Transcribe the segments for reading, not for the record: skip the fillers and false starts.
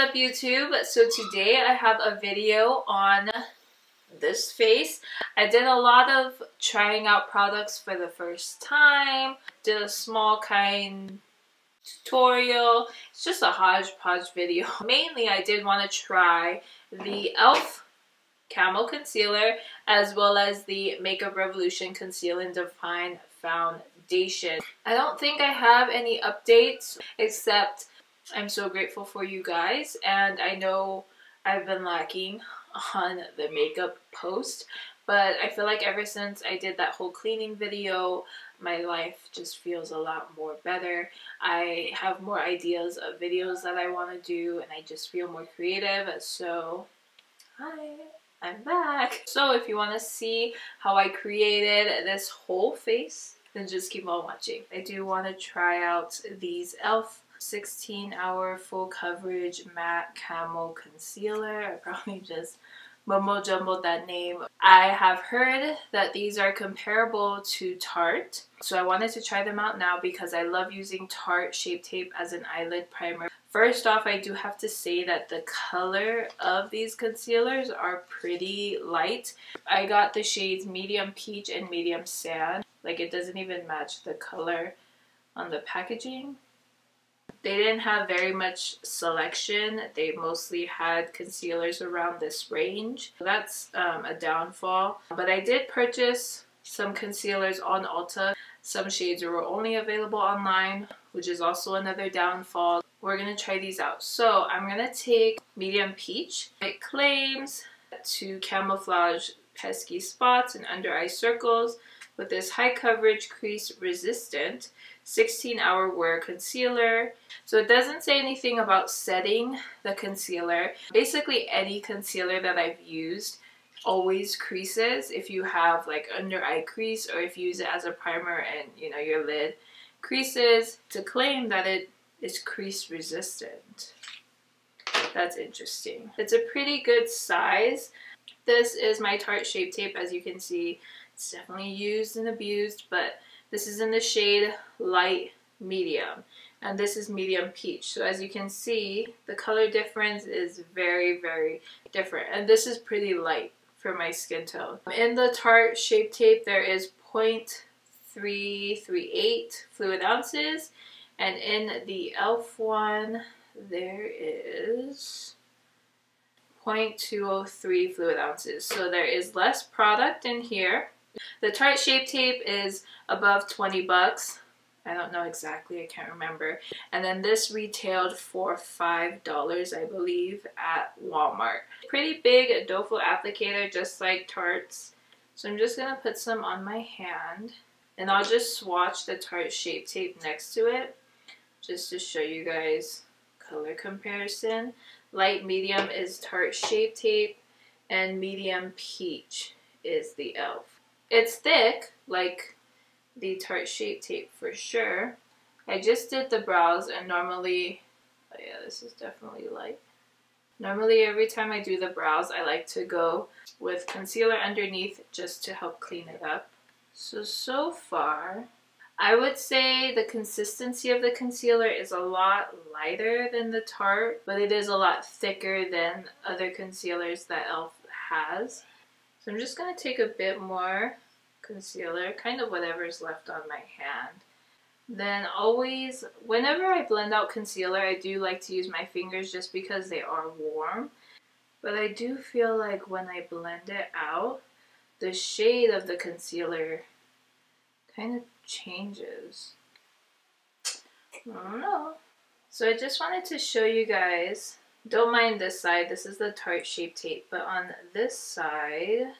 up, YouTube? So today I have a video on this face. I did a lot of trying out products for the first time. Did a small kind tutorial. It's just a hodgepodge video. Mainly I did want to try the e.l.f. Camo Concealer as well as the Makeup Revolution Conceal and Define Foundation. I don't think I have any updates except I'm so grateful for you guys, and I know I've been lacking on the makeup post, but I feel like ever since I did that whole cleaning video, my life just feels a lot more better. I have more ideas of videos that I want to do, and I just feel more creative. So hi, I'm back. So if you want to see how I created this whole face, then just keep on watching. I do want to try out these e.l.f. 16-hour full coverage matte camo concealer. I probably just mumbo jumbled that name. I have heard that these are comparable to Tarte, so I wanted to try them out now because I love using Tarte Shape Tape as an eyelid primer. First off, I do have to say that the color of these concealers are pretty light. I got the shades Medium Peach and Medium Sand. Like, it doesn't even match the color on the packaging. They didn't have very much selection. They mostly had concealers around this range. That's a downfall. But I did purchase some concealers on Ulta. Some shades were only available online, which is also another downfall. We're going to try these out. So I'm going to take Medium Peach. It claims to camouflage pesky spots and under eye circles with this high coverage, crease resistant 16-hour wear concealer. So it doesn't say anything about setting the concealer. Basically any concealer that I've used always creases if you have like under eye crease, or if you use it as a primer and your lid creases. To claim that it is crease resistant, that's interesting. It's a pretty good size. This is my Tarte Shape Tape. As you can see, it's definitely used and abused, but this is in the shade Light Medium, and this is Medium Peach. So as you can see, the color difference is very, very different, and this is pretty light for my skin tone. In the Tarte Shape Tape, there is 0.338 fluid ounces, and in the e.l.f. one, there is 0.203 fluid ounces. So there is less product in here. The Tarte Shape Tape is above 20 bucks. I don't know exactly, I can't remember. And then this retailed for $5, I believe, at Walmart. Pretty big doe foot applicator, just like Tarte's. So I'm just gonna put some on my hand, and I'll just swatch the Tarte Shape Tape next to it, just to show you guys color comparison. Light Medium is Tarte Shape Tape, and Medium Peach is the e.l.f. It's thick, like the Tarte Shape Tape for sure. I just did the brows, and normally, oh yeah, this is definitely light. Normally every time I do the brows, I like to go with concealer underneath just to help clean it up. So far, I would say the consistency of the concealer is a lot lighter than the Tarte, but it is a lot thicker than other concealers that e.l.f. has. So I'm just going to take a bit more concealer, kind of whatever's left on my hand. Then always, whenever I blend out concealer, I do like to use my fingers just because they are warm. But I do feel like when I blend it out, the shade of the concealer kind of changes. I don't know. So I just wanted to show you guys. Don't mind this side, this is the Tarte Shape Tape, but on this side,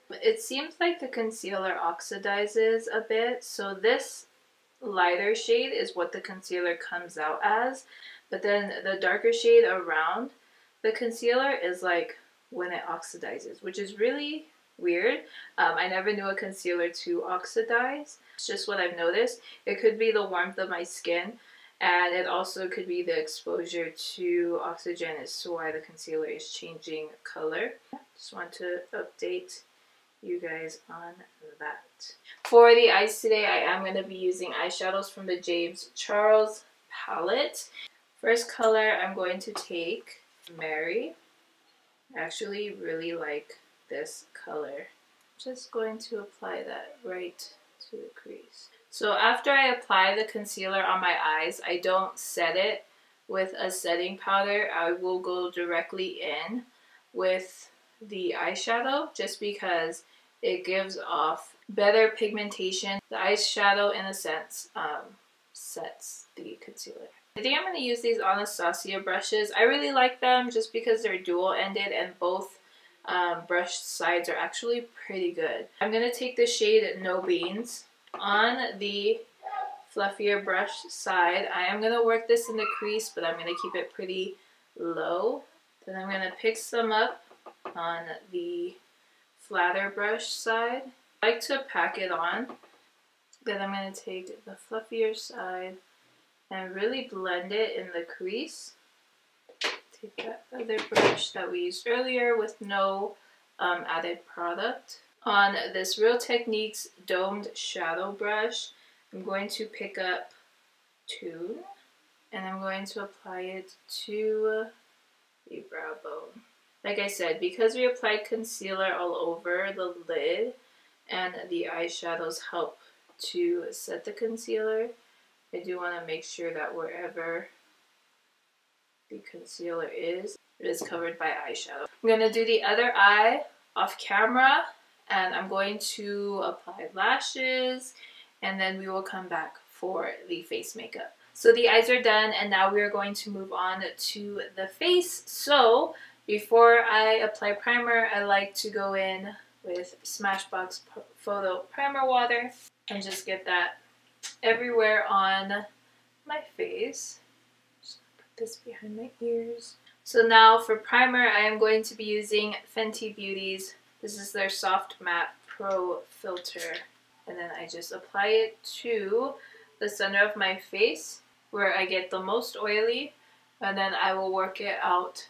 it seems like the concealer oxidizes a bit. So this lighter shade is what the concealer comes out as, but then the darker shade around the concealer is like when it oxidizes, which is really weird. I never knew a concealer to oxidize. It's just what I've noticed. It could be the warmth of my skin, and it also could be the exposure to oxygen as to why the concealer is changing color. Just want to update you guys on that. For the eyes today, I am going to be using eyeshadows from the James Charles palette. First color I'm going to take Mary. I actually really like this color. Just going to apply that right to the crease. So after I apply the concealer on my eyes, I don't set it with a setting powder. I will go directly in with the eyeshadow just because it gives off better pigmentation. The eyeshadow, in a sense, sets the concealer. I think I'm going to use these Anastasia brushes. I really like them just because they're dual-ended and both brush sides are actually pretty good. I'm going to take the shade No Beans. On the fluffier brush side, I am going to work this in the crease, but I'm going to keep it pretty low. Then I'm going to pick some up on the flatter brush side. I like to pack it on. Then I'm going to take the fluffier side and really blend it in the crease. Take that other brush that we used earlier with no added product. On this Real Techniques domed shadow brush, I'm going to pick up 2 and I'm going to apply it to the brow bone. Like I said, because we applied concealer all over the lid and the eyeshadows help to set the concealer, I do want to make sure that wherever the concealer is, it is covered by eyeshadow. I'm going to do the other eye off camera, and I'm going to apply lashes, and then we will come back for the face makeup. So the eyes are done, and now we are going to move on to the face. So before I apply primer, I like to go in with Smashbox Photo Primer Water and just get that everywhere on my face. Just put this behind my ears. So now for primer, I am going to be using Fenty Beauty's. This is their Soft Matte Pro Filter. And then I just apply it to the center of my face where I get the most oily. And then I will work it out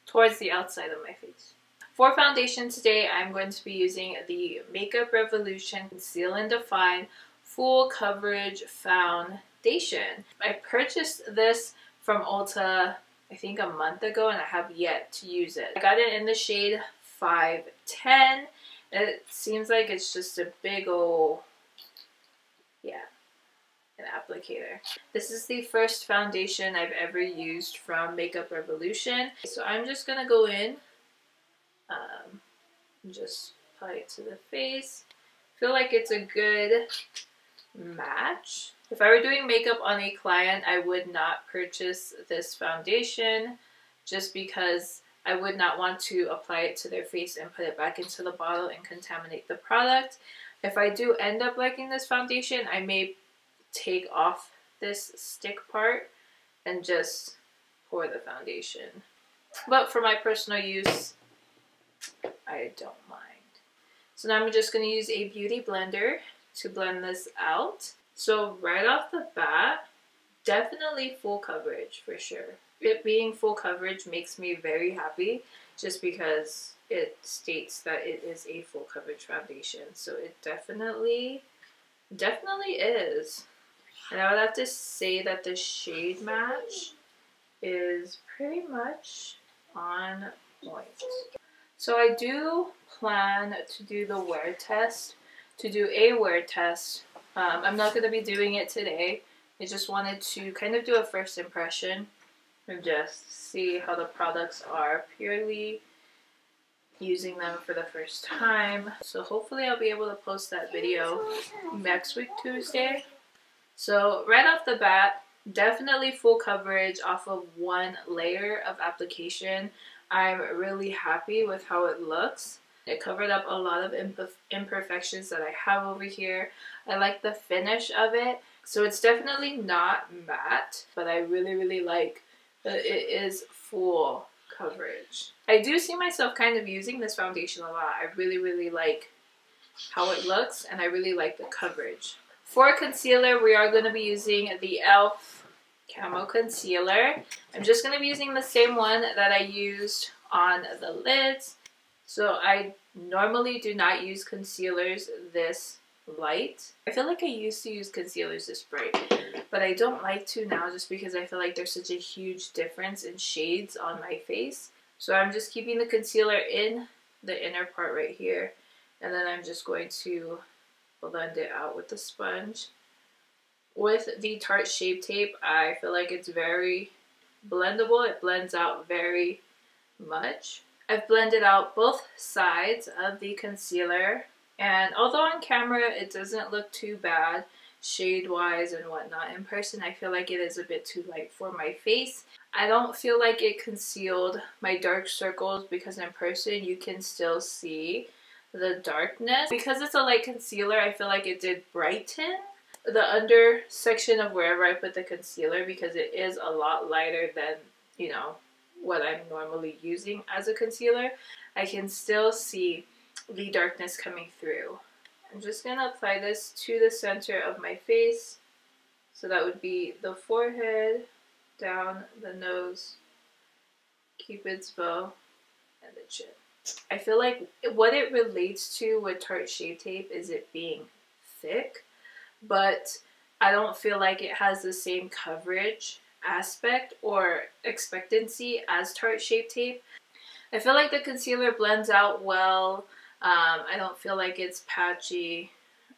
towards the outside of my face. For foundation today, I'm going to be using the Makeup Revolution Conceal and Define Full Coverage Foundation. I purchased this from Ulta, I think a month ago, and I have yet to use it. I got it in the shade 510. It seems like it's just a big old, an applicator. This is the first foundation I've ever used from Makeup Revolution. So I'm just gonna go in and just apply it to the face. I feel like it's a good match. If I were doing makeup on a client, I would not purchase this foundation just because I would not want to apply it to their face and put it back into the bottle and contaminate the product. If I do end up liking this foundation, I may take off this stick part and just pour the foundation. But for my personal use, I don't mind. So now I'm just going to use a beauty blender to blend this out. So right off the bat, definitely full coverage for sure. It being full coverage makes me very happy just because it states that it is a full coverage foundation. So it definitely is. And I would have to say that the shade match is pretty much on point. So I do plan to do the wear test, I'm not going to be doing it today. I just wanted to kind of do a first impression and just see how the products are purely using them for the first time. So hopefully I'll be able to post that video next week, Tuesday. So right off the bat, definitely full coverage off of one layer of application. I'm really happy with how it looks. It covered up a lot of imperfections that I have over here. I like the finish of it. So it's definitely not matte, but I really like that it is full coverage. I do see myself kind of using this foundation a lot. I really like how it looks, and I really like the coverage. For concealer, we are going to be using the e.l.f. Camo Concealer. I'm just going to be using the same one that I used on the lids. So I normally do not use concealers this light. I feel like I used to use concealers this bright, but I don't like to now just because I feel like there's such a huge difference in shades on my face. So I'm just keeping the concealer in the inner part right here, and then I'm just going to blend it out with the sponge. With the Tarte Shape Tape, I feel like it's very blendable. It blends out very much. I've blended out both sides of the concealer, and although on camera it doesn't look too bad shade wise and whatnot, in person I feel like it is a bit too light for my face. I don't feel like it concealed my dark circles because in person you can still see the darkness. Because it's a light concealer, I feel like it did brighten the under section of wherever I put the concealer, because it is a lot lighter than, you know, what I'm normally using as a concealer. I can still see the darkness coming through. I'm just going to apply this to the center of my face. So that would be the forehead, down the nose, Cupid's bow, and the chin. I feel like what it relates to with Tarte Shape Tape is it being thick, but I don't feel like it has the same coverage aspect or expectancy as Tarte Shape Tape. I feel like the concealer blends out well. I don't feel like it's patchy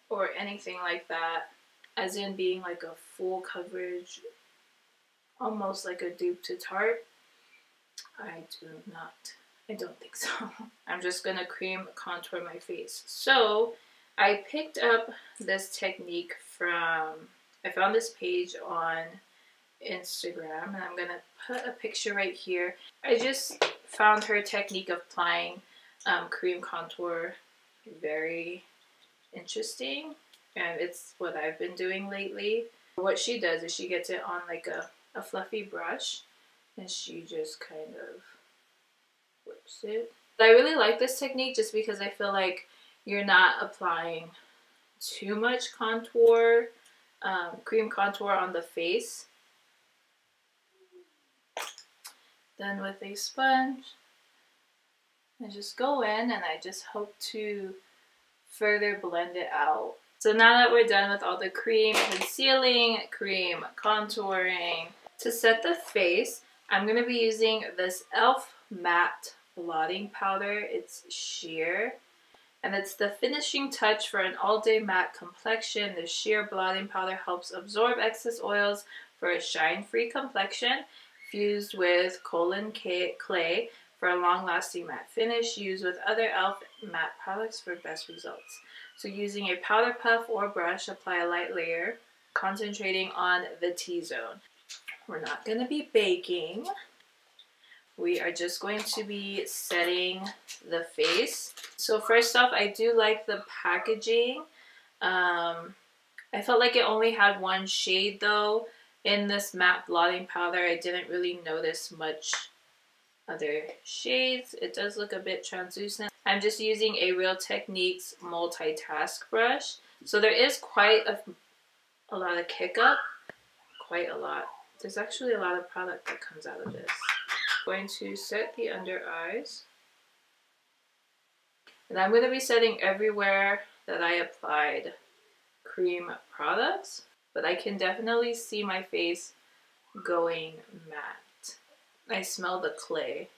or anything like that, as in being like a full coverage, almost like a dupe to Tarte. I don't think so. I'm just gonna cream contour my face. So I picked up this technique from, I found this page on Instagram, and I'm gonna put a picture right here. I just found her technique of applying cream contour very interesting, and it's what I've been doing lately. What she does is she gets it on like a fluffy brush, and she just kind of whips it. I really like this technique just because I feel like you're not applying too much contour, cream contour on the face. Then with a sponge, I just go in and I just hope to further blend it out. So now that we're done with all the cream concealing, cream contouring, to set the face, I'm going to be using this e.l.f. matte blotting powder. It's sheer, and it's the finishing touch for an all-day matte complexion. The sheer blotting powder helps absorb excess oils for a shine-free complexion, fused with Colin clay for a long-lasting matte finish. Use with other e.l.f. matte products for best results. So using a powder puff or brush, apply a light layer, concentrating on the T-zone. We're not going to be baking. We are just going to be setting the face. So first off, I do like the packaging. I felt like it only had one shade though. In this matte blotting powder, I didn't really notice much other shades. It does look a bit translucent. I'm just using a Real Techniques multitask brush. So there is quite a lot of kick up. Quite a lot. There's actually a lot of product that comes out of this. I'm going to set the under eyes. And I'm going to be setting everywhere that I applied cream products. But I can definitely see my face going matte. I smell the clay.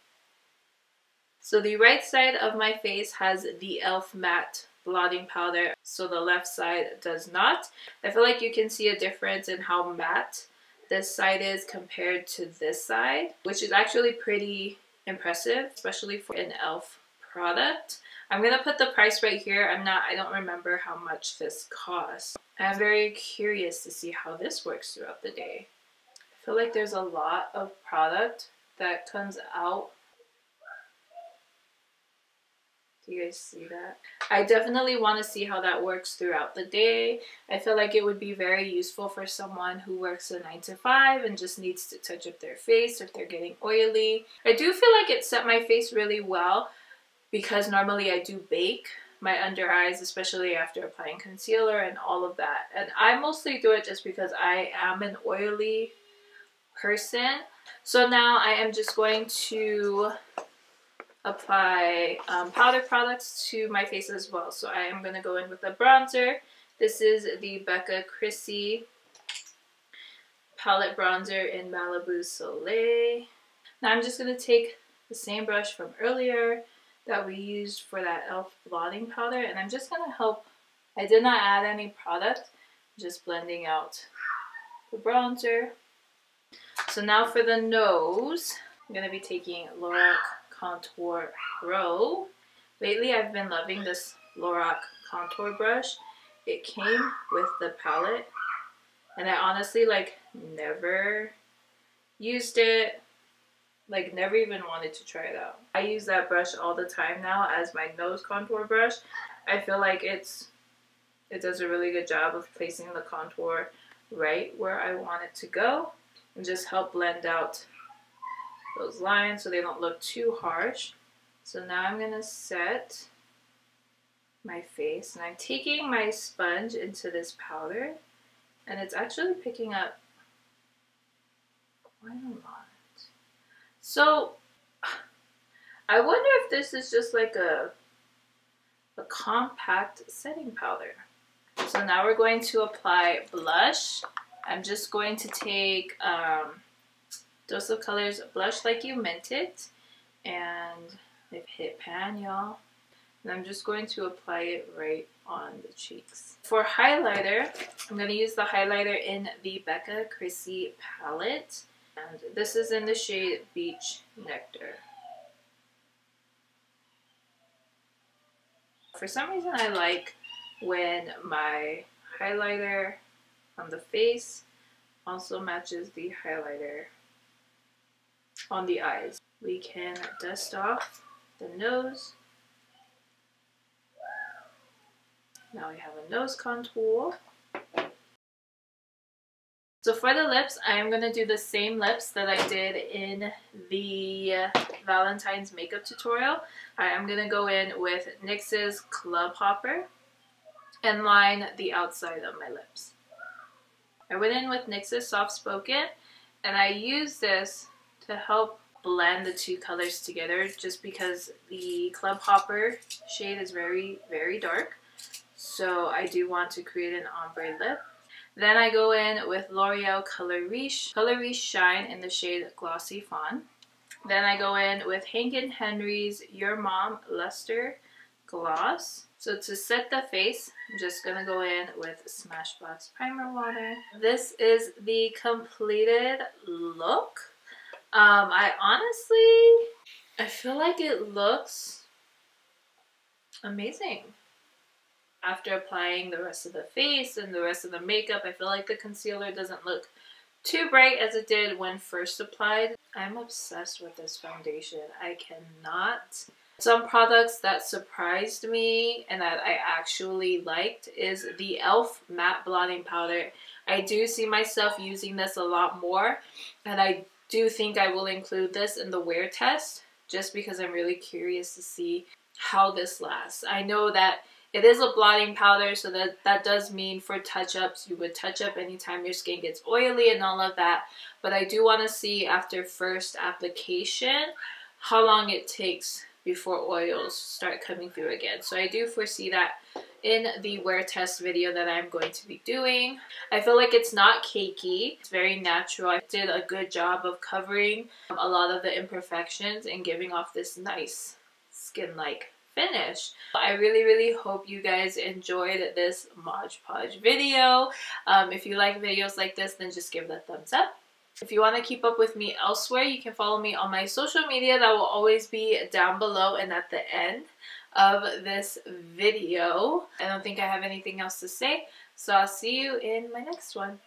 So the right side of my face has the e.l.f. matte blotting powder, so the left side does not. I feel like you can see a difference in how matte this side is compared to this side, which is actually pretty impressive, especially for an e.l.f. product. I'm gonna put the price right here. I don't remember how much this costs. I'm very curious to see how this works throughout the day. I feel like there's a lot of product that comes out. Do you guys see that? I definitely want to see how that works throughout the day. I feel like it would be very useful for someone who works a 9 to 5 and just needs to touch up their face if they're getting oily. I do feel like it set my face really well because normally I do bake my under eyes, especially after applying concealer and all of that. And I mostly do it just because I am an oily person. So now I am just going to apply powder products to my face as well. So I am going to go in with a bronzer This is the Becca Chrissy Palette Bronzer in Malibu Soleil. Now I'm just going to take the same brush from earlier that we used for that e.l.f. blotting powder, and I'm just going to help. I did not add any product, just blending out the bronzer. So now for the nose, I'm going to be taking Lorac Contour Pro. Lately I've been loving this Lorac contour brush. It came with the palette, and I honestly never used it, never even wanted to try it out. I use that brush all the time now as my nose contour brush. I feel like it does a really good job of placing the contour right where I want it to go and just help blend out those lines so they don't look too harsh. So now I'm going to set my face, and I'm taking my sponge into this powder, and it's actually picking up quite a lot. So I wonder if this is just like a compact setting powder. So now we're going to apply blush. I'm just going to take Dose of Colors Blush Like You Meant It, and I've hit pan, y'all. And I'm just going to apply it right on the cheeks. For highlighter, I'm going to use the highlighter in the Becca Chrissy palette. And this is in the shade Beach Nectar. For some reason I like when my highlighter on the face also matches the highlighter on the eyes. We can dust off the nose. Now we have a nose contour. So for the lips, I am going to do the same lips that I did in the Valentine's makeup tutorial. I'm going to go in with NYX's Club Hopper and line the outside of my lips. I went in with NYX's Soft Spoken, and I use this to help blend the two colors together just because the Club Hopper shade is very, very dark. So I do want to create an ombre lip. Then I go in with L'Oreal Color Riche Shine in the shade Glossy Fawn. Then I go in with Hank & Henry's Your Mom Luster Gloss. So to set the face, I'm just going to go in with Smashbox Primer Water. This is the completed look. I feel like it looks amazing. After applying the rest of the face and the rest of the makeup, I feel like the concealer doesn't look too bright as it did when first applied. I'm obsessed with this foundation. I cannot. Some products that surprised me and that I actually liked is the e.l.f. Matte Blotting Powder. I do see myself using this a lot more, and I do think I will include this in the wear test just because I'm really curious to see how this lasts. I know that it is a blotting powder, so that does mean for touch-ups, you would touch up anytime your skin gets oily and all of that. But I do want to see after first application how long it takes before oils start coming through again. So I do foresee that in the wear test video that I'm going to be doing. I feel like it's not cakey. It's very natural. I did a good job of covering a lot of the imperfections and giving off this nice skin-like finish. I really hope you guys enjoyed this Mod Podge video. If you like videos like this, then just give it a thumbs up. If you want to keep up with me elsewhere, you can follow me on my social media. That will always be down below and at the end of this video. I don't think I have anything else to say, so I'll see you in my next one.